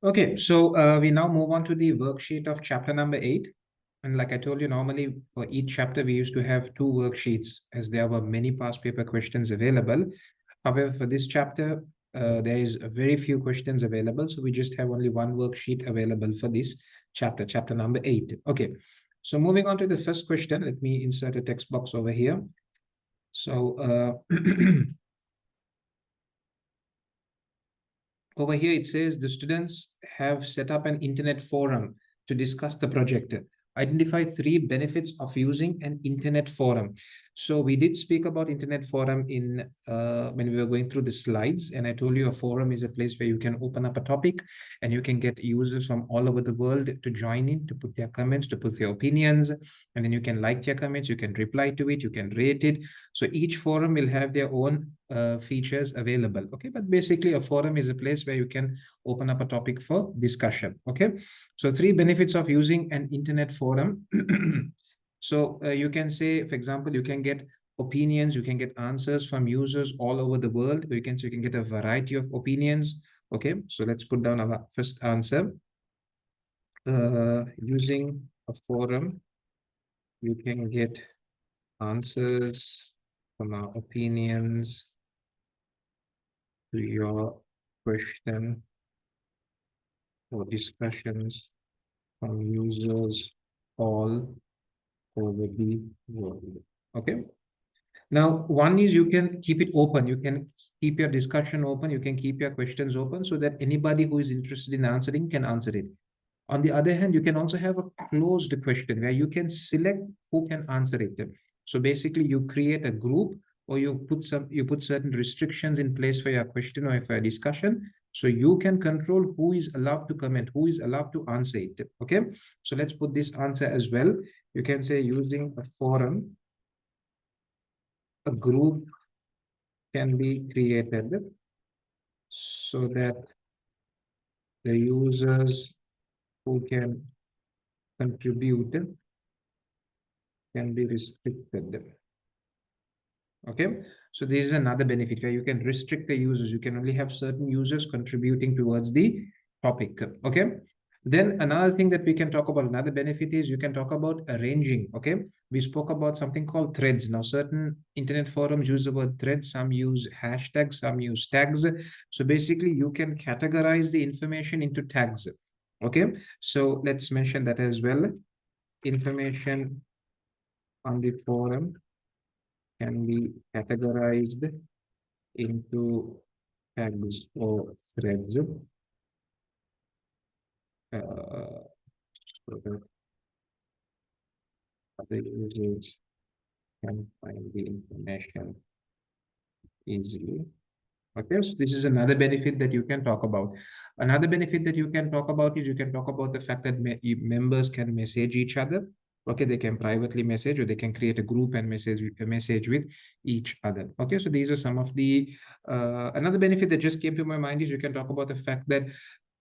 Okay, so we now move on to the worksheet of chapter number 8. And like I told you, normally for each chapter, we used to have 2 worksheets as there were many past paper questions available. However, for this chapter, there is a very few questions available. So we just have only 1 worksheet available for this chapter, chapter number 8. Okay, so moving on to the first question, let me insert a text box over here. So over here, it says the students have set up an internet forum to discuss the project. Identify 3 benefits of using an internet forum. So we did speak about internet forum in when we were going through the slides, and I told you a forum is a place where you can open up a topic and you can get users from all over the world to join in, to put their comments, to put their opinions, and then you can like their comments, you can reply to it, you can rate it. So each forum will have their own features available. Okay, but basically a forum is a place where you can open up a topic for discussion. Okay, so 3 benefits of using an internet forum. So you can say, for example, you can get opinions, you can get answers from users all over the world. You can get a variety of opinions. Okay, so let's put down our first answer. Using a forum, you can get answers from our opinions to your question or discussions from users all over the world. Okay. Now, one is you can keep it open. You can keep your discussion open. You can keep your questions open so that anybody who is interested in answering can answer it. On the other hand, you can also have a closed question where you can select who can answer it. So basically, you create a group or you put certain restrictions in place for your question or for your discussion. So you can control who is allowed to comment, who is allowed to answer it. Okay. So let's put this answer as well. You can say using a forum, a group can be created so that the users who can contribute can be restricted. Okay, so there is another benefit where you can restrict the users. You can only have certain users contributing towards the topic. Okay, then another thing that we can talk about, another benefit is you can talk about arranging. Okay, we spoke about something called threads. Now certain internet forums use the word threads, some use hashtags, some use tags. So basically you can categorize the information into tags. Okay, so let's mention that as well. Information on the forum can be categorized into tags or threads, so that other users can find the information easily. Okay, so this is another benefit that you can talk about. Another benefit that you can talk about is you can talk about the fact that members can message each other. Okay, they can privately message or they can create a group and message with each other. Okay, so these are some of the another benefit that just came to my mind is you can talk about the fact that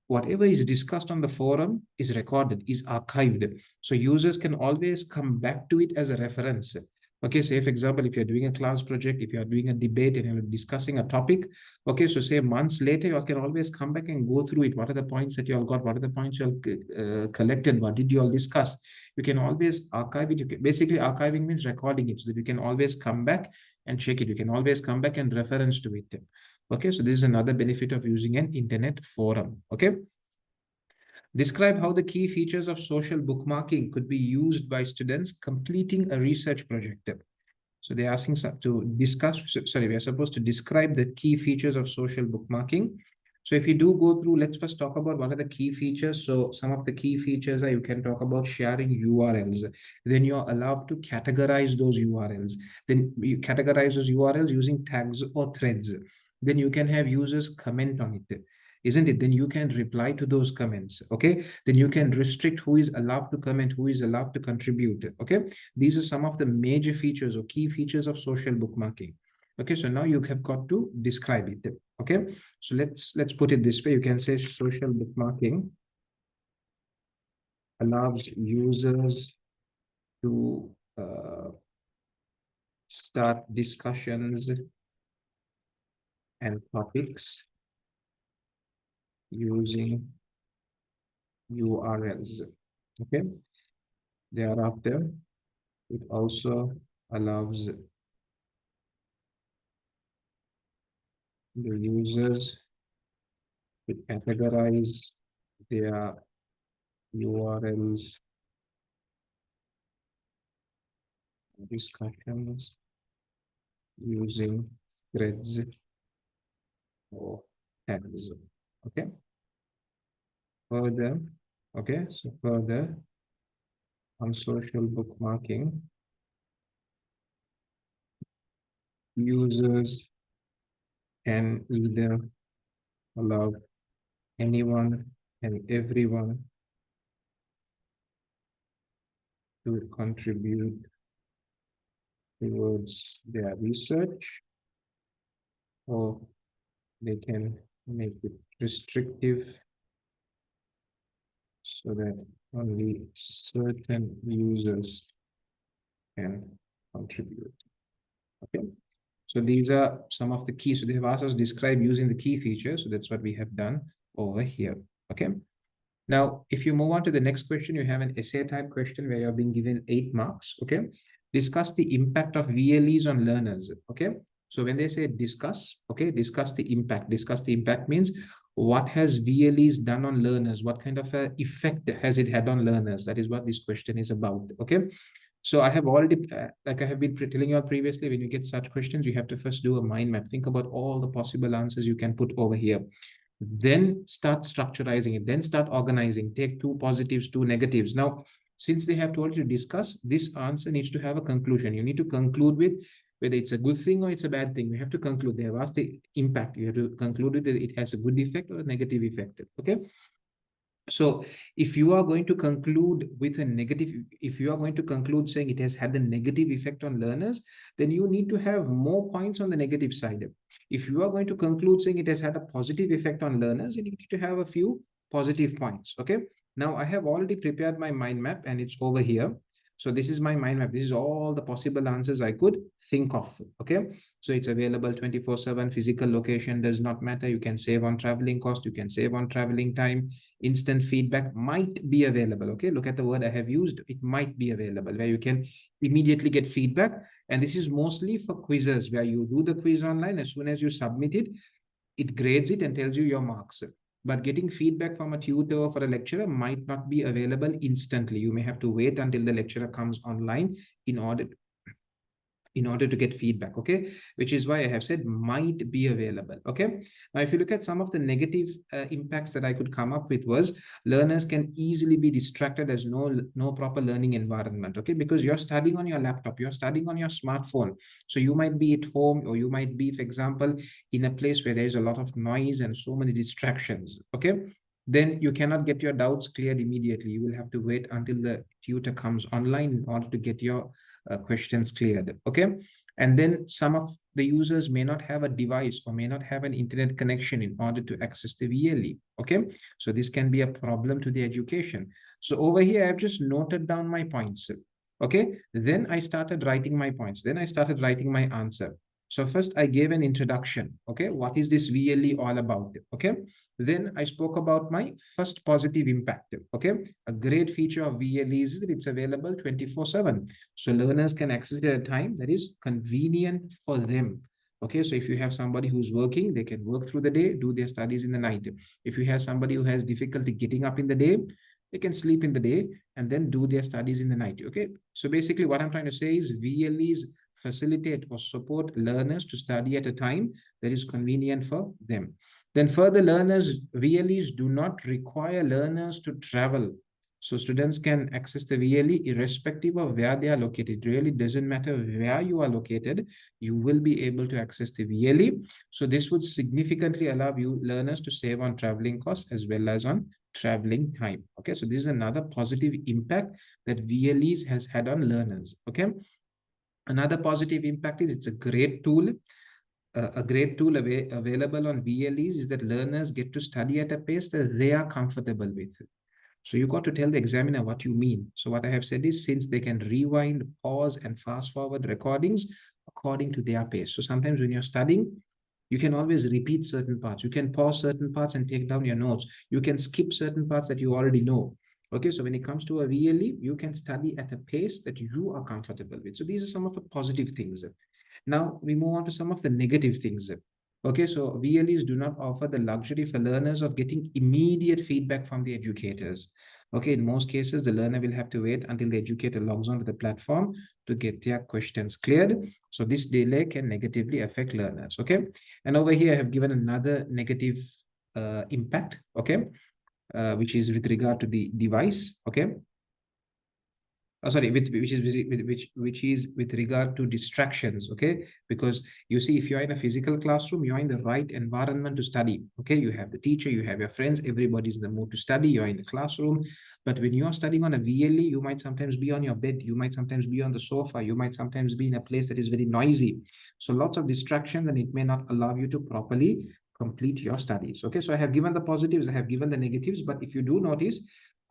whatever is discussed on the forum is recorded, is archived. So users can always come back to it as a reference. Okay, say for example, if you're doing a class project, if you're doing a debate and you're discussing a topic, okay, so say months later, you can always come back and go through it. What are the points that you all got? What are the points you all collected? What did you all discuss? You can always archive it. Basically, archiving means recording it so that you can always come back and check it. You can always come back and reference to it. Okay, so this is another benefit of using an internet forum. Okay. Describe how the key features of social bookmarking could be used by students completing a research project. So they're asking to discuss, sorry, we are supposed to describe the key features of social bookmarking. So if you do go through, let's first talk about what are the key features. So some of the key features are you can talk about sharing URLs. Then you're allowed to categorize those URLs. Then you categorize those URLs using tags or threads. Then you can have users comment on it, isn't it? Then you can reply to those comments. Okay, then you can restrict who is allowed to comment, who is allowed to contribute. Okay, these are some of the major features or key features of social bookmarking. Okay, so now you have got to describe it. Okay, so let's put it this way. You can say social bookmarking allows users to start discussions and topics using URLs. Okay. Thereafter, it also allows the users to categorize their URLs discussions using threads or tags. Okay. Further, okay, so further on social bookmarking, users can either allow anyone and everyone to contribute towards their research, or they can make it restrictive so that only certain users can contribute. Okay. So these are some of the keys. So they have asked us to describe using the key features. So that's what we have done over here. Okay. Now, if you move on to the next question, you have an essay type question where you're being given 8 marks. Okay. Discuss the impact of VLEs on learners. Okay. So when they say discuss, okay, discuss the impact. Discuss the impact means what has VLEs done on learners? What kind of a effect has it had on learners? That is what this question is about. Okay. So I have already, like I have been telling you all previously, when you get such questions, you have to first do a mind map. Think about all the possible answers you can put over here. Then start structurizing it. Then start organizing. Take 2 positives, 2 negatives. Now, since they have told you to discuss, this answer needs to have a conclusion. You need to conclude with whether it's a good thing or it's a bad thing. You have to conclude. They have asked the impact. You have to conclude that it has a good effect or a negative effect. Okay. So if you are going to conclude with a negative, if you are going to conclude saying it has had a negative effect on learners, then you need to have more points on the negative side. If you are going to conclude saying it has had a positive effect on learners, then you need to have a few positive points. Okay. Now I have already prepared my mind map and it's over here. So this is my mind map. This is all the possible answers I could think of. Okay. So it's available 24/7. Physical location does not matter. You can save on traveling cost. You can save on traveling time. Instant feedback might be available. Okay. Look at the word I have used. It might be available where you can immediately get feedback. And this is mostly for quizzes where you do the quiz online. As soon as you submit it, it grades it and tells you your marks. But getting feedback from a tutor or for a lecturer might not be available instantly. You may have to wait until the lecturer comes online in order to get feedback. Okay, which is why I have said might be available. Okay, now if you look at some of the negative impacts that I could come up with was learners can easily be distracted as no proper learning environment. Okay, because you're studying on your laptop, you're studying on your smartphone, so you might be at home, or you might be, for example, in a place where there's a lot of noise and so many distractions. Okay, then you cannot get your doubts cleared immediately. You will have to wait until the tutor comes online in order to get your questions cleared. Okay. And then some of the users may not have a device or may not have an internet connection in order to access the VLE. Okay. So this can be a problem to the education. So over here, I've just noted down my points. Okay. Then I started writing my points. Then I started writing my answer. So first I gave an introduction. Okay. What is this VLE all about? Okay. Then I spoke about my first positive impact. Okay. A great feature of VLE is that it's available 24/7. So learners can access it at a time that is convenient for them. Okay. So if you have somebody who's working, they can work through the day, do their studies in the night. If you have somebody who has difficulty getting up in the day, they can sleep in the day and then do their studies in the night. Okay. So basically what I'm trying to say is VLEs facilitate or support learners to study at a time that is convenient for them. Then further, learners, VLEs do not require learners to travel. So students can access the VLE irrespective of where they are located. It really doesn't matter where you are located, you will be able to access the VLE. So this would significantly allow you learners to save on traveling costs as well as on traveling time. Okay, so this is another positive impact that VLEs has had on learners. Okay, another positive impact is it's a great tool. A great tool available on VLEs is that learners get to study at a pace that they are comfortable with. So you got to tell the examiner what you mean. So what I have said is, since they can rewind, pause, and fast forward recordings according to their pace. So sometimes when you're studying, You can always repeat certain parts. You can pause certain parts and take down your notes. You can skip certain parts that you already know. Okay, so when it comes to a VLE, you can study at a pace that you are comfortable with. So these are some of the positive things. Now we move on to some of the negative things. Okay, so VLEs do not offer the luxury for learners of getting immediate feedback from the educators. Okay, in most cases, the learner will have to wait until the educator logs onto the platform to get their questions cleared. So this delay can negatively affect learners. Okay, and over here I have given another negative impact. Okay, which is with regard to the device. Okay, sorry, which is with regard to distractions. Okay, because you see, if you're in a physical classroom, you're in the right environment to study. Okay, you have the teacher, you have your friends, everybody's in the mood to study, you're in the classroom. But when you're studying on a VLE, you might sometimes be on your bed, you might sometimes be on the sofa, you might sometimes be in a place that is very noisy. So lots of distractions, and it may not allow you to properly complete your studies. Okay, so I have given the positives, I have given the negatives, but if you do notice,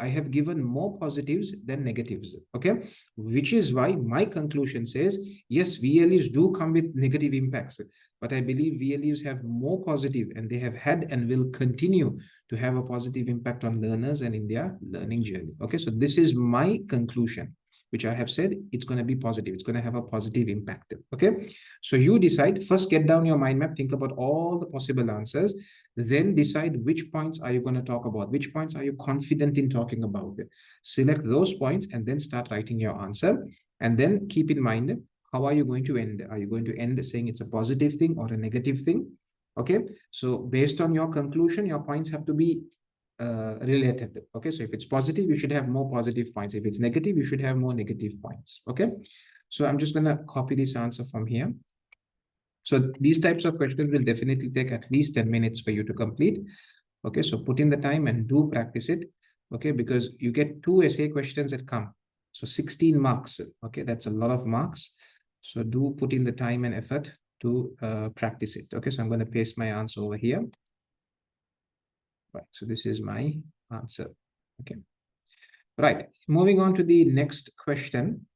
I have given more positives than negatives. Okay, which is why my conclusion says, yes, VLEs do come with negative impacts, but I believe VLEs have more positive, and they have had and will continue to have a positive impact on learners and in their learning journey. Okay, so this is my conclusion, which I have said it's going to be positive. It's going to have a positive impact. Okay, so you decide. First, get down your mind map, think about all the possible answers, then decide which points are you going to talk about, which points are you confident in talking about. Select those points and then start writing your answer. And then keep in mind, how are you going to end? Are you going to end saying it's a positive thing or a negative thing? Okay, so based on your conclusion, your points have to be related. Okay, so if it's positive, you should have more positive points. If it's negative, you should have more negative points. Okay, so I'm just going to copy this answer from here. So these types of questions will definitely take at least 10 minutes for you to complete. Okay, so put in the time and do practice it. Okay, because you get 2 essay questions that come. So 16 marks. Okay, that's a lot of marks. So do put in the time and effort to practice it. Okay, so I'm going to paste my answer over here. Right, so this is my answer. Okay, right, moving on to the next question.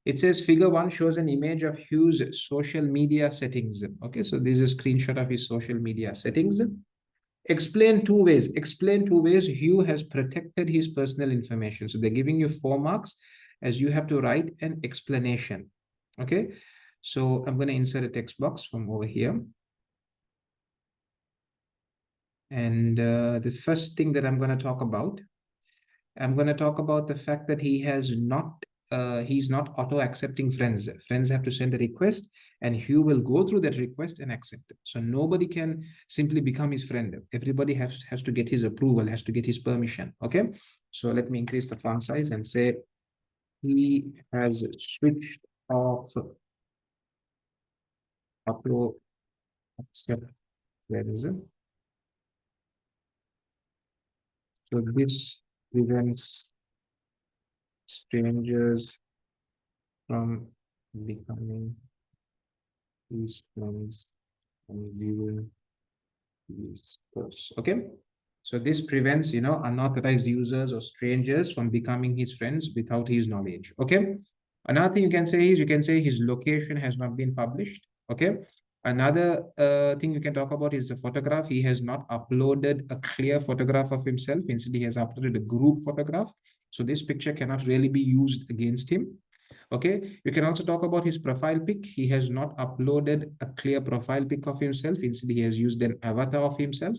It says figure 1 shows an image of Hugh's social media settings. Okay, so this is a screenshot of his social media settings. Explain 2 ways. Explain 2 ways Hugh has protected his personal information. So they're giving you 4 marks as you have to write an explanation. Okay, so I'm going to insert a text box from over here. And the first thing that I'm going to talk about the fact that he's not auto accepting friends. Friends have to send a request, and Hugh will go through that request and accept it. So nobody can simply become his friend. Everybody has to get his approval, has to get his permission. Okay, so let me increase the font size and say he has switched off auto accept friends. So this prevents strangers from becoming his friends and viewing these posts. Okay, so this prevents unauthorized users or strangers from becoming his friends without his knowledge. Okay, another thing you can say is his location has not been published. Okay, another thing you can talk about is the photograph. He has not uploaded a clear photograph of himself. Instead, he has uploaded a group photograph. So this picture cannot really be used against him. Okay, you can also talk about his profile pic. He has not uploaded a clear profile pic of himself. Instead, he has used an avatar of himself.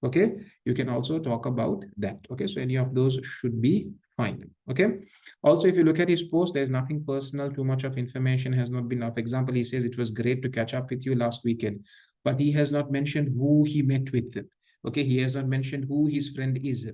Okay, you can also talk about that. Okay, so any of those should be fine. Okay, also, if you look at his post, there's nothing personal. Too much of information has not been. For example, he says it was great to catch up with you last weekend, but he has not mentioned who he met with. Okay, he has not mentioned who his friend is.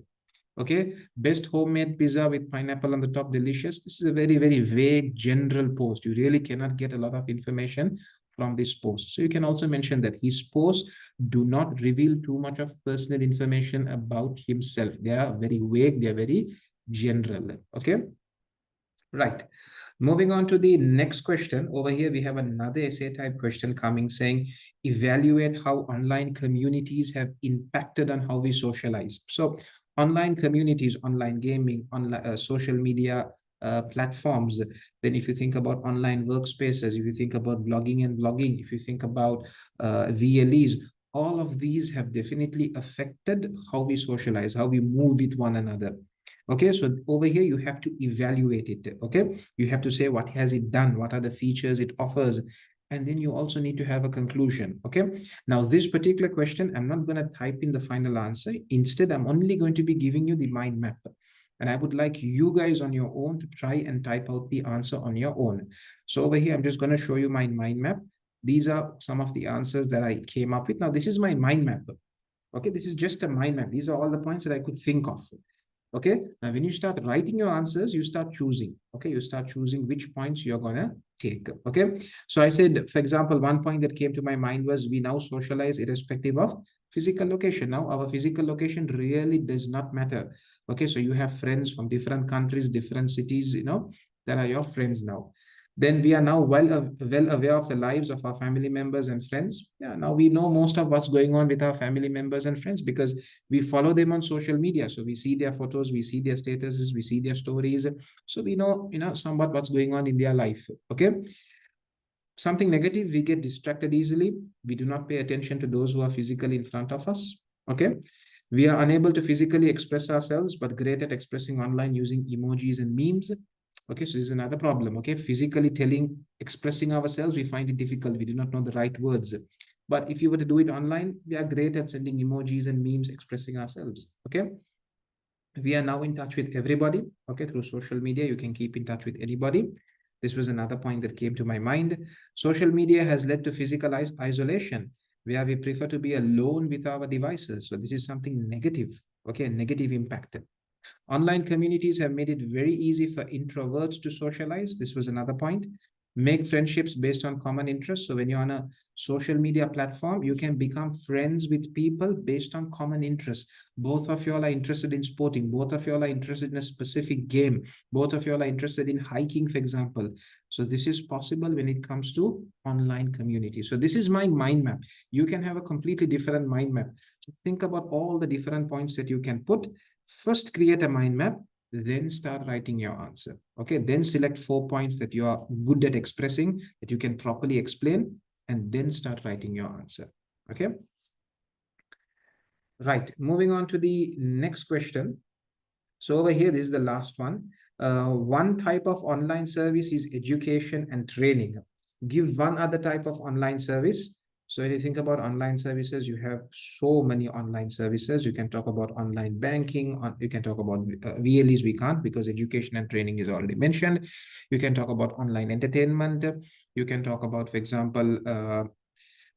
Okay, best homemade pizza with pineapple on the top, delicious. This is a very, very vague general post. You really cannot get a lot of information from this post. So you can also mention that his posts do not reveal too much of personal information about himself. They are very vague, they are very general. Okay, right. Moving on to the next question. Over here, we have another essay type question coming saying, evaluate how online communities have impacted on how we socialize. So online communities, online gaming, online social media platforms, then if you think about online workspaces, if you think about blogging and vlogging, if you think about VLEs, all of these have definitely affected how we socialize, how we move with one another. Okay, so over here you have to evaluate it. Okay, you have to say what has it done, what are the features it offers, and then you also need to have a conclusion. Okay, now this particular question, I'm not going to type in the final answer. Instead, I'm only going to be giving you the mind map, and I would like you guys on your own to try and type out the answer on your own. So over here, I'm just going to show you my mind map. These are some of the answers that I came up with. Now, this is my mind map. Okay, this is just a mind map. These are all the points that I could think of. Okay, now when you start writing your answers, you start choosing. Okay, you start choosing which points you're gonna take. Okay, so I said, for example, one point that came to my mind was we now socialize irrespective of physical location. Now our physical location really does not matter. Okay, so you have friends from different countries, different cities, that are your friends now. Then we are now well aware of the lives of our family members and friends. Yeah, now we know most of what's going on with our family members and friends because we follow them on social media. So we see their photos, we see their statuses, we see their stories. So we know, somewhat what's going on in their life. Okay. Something negative, we get distracted easily. We do not pay attention to those who are physically in front of us. Okay. We are unable to physically express ourselves, but great at expressing online using emojis and memes. Okay, so this is another problem. Okay, physically expressing ourselves, we find it difficult. We do not know the right words. But if you were to do it online, we are great at sending emojis and memes expressing ourselves. Okay, we are now in touch with everybody. Okay, through social media, you can keep in touch with anybody. This was another point that came to my mind. Social media has led to physical isolation, where we prefer to be alone with our devices. So this is something negative. Okay, negative impact. Online communities have made it very easy for introverts to socialize. This was another point. Make friendships based on common interests. So when you're on a social media platform, you can become friends with people based on common interests. Both of you all are interested in sporting. Both of you all are interested in a specific game. Both of you all are interested in hiking, for example. So this is possible when it comes to online community. So this is my mind map. You can have a completely different mind map. Think about all the different points that you can put. First, create a mind map, then start writing your answer. Okay, then select 4 points that you are good at expressing, that you can properly explain, and then start writing your answer. Okay. Right, moving on to the next question. So over here, this is the last one. One type of online service is education and training. Give one other type of online service. So if you think about online services, you have so many online services. You can talk about online banking. You can talk about VLEs. We can't because education and training is already mentioned. You can talk about online entertainment. You can talk about, for example,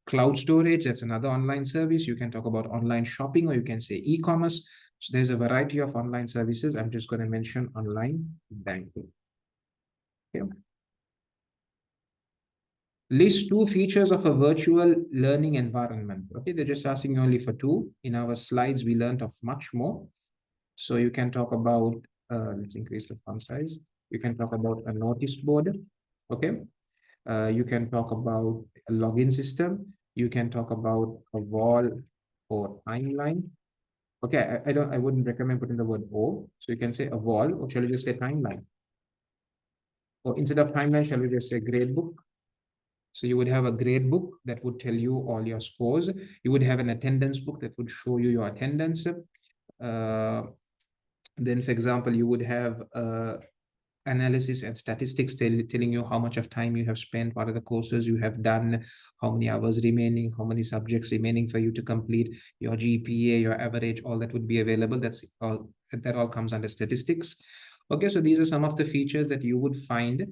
cloud storage. That's another online service. You can talk about online shopping, or you can say e-commerce. So there's a variety of online services. I'm just going to mention online banking. Okay. List 2 features of a virtual learning environment. Okay, they're just asking only for 2. In our slides, we learned of much more. So you can talk about, let's increase the font size. You can talk about a notice board. Okay. You can talk about a login system. You can talk about a wall or timeline. Okay, I wouldn't recommend putting the word "or." So you can say a wall, or shall we just say timeline? Or instead of timeline, shall we just say grade book? So you would have a grade book that would tell you all your scores. You would have an attendance book that would show you your attendance. Then, for example, you would have analysis and statistics telling you how much of time you have spent, what are the courses you have done, how many hours remaining, how many subjects remaining for you to complete, your GPA, your average, all that would be available. That all comes under statistics. Okay, so these are some of the features that you would find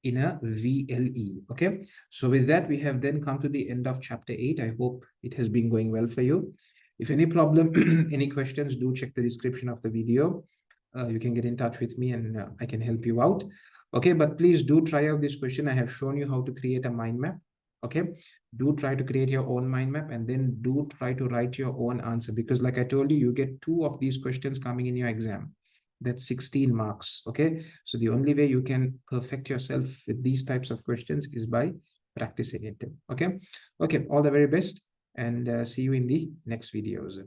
in a VLE. Okay, so with that, we have then come to the end of chapter 8. I hope it has been going well for you. If any problem, any questions, do check the description of the video. You can get in touch with me and I can help you out. Okay, but please do try out this question. I have shown you how to create a mind map. Okay, do try to create your own mind map and then do try to write your own answer, because like I told you, you get 2 of these questions coming in your exam. That's 16 marks. Okay, so the only way you can perfect yourself with these types of questions is by practicing it. Okay, all the very best, and see you in the next videos.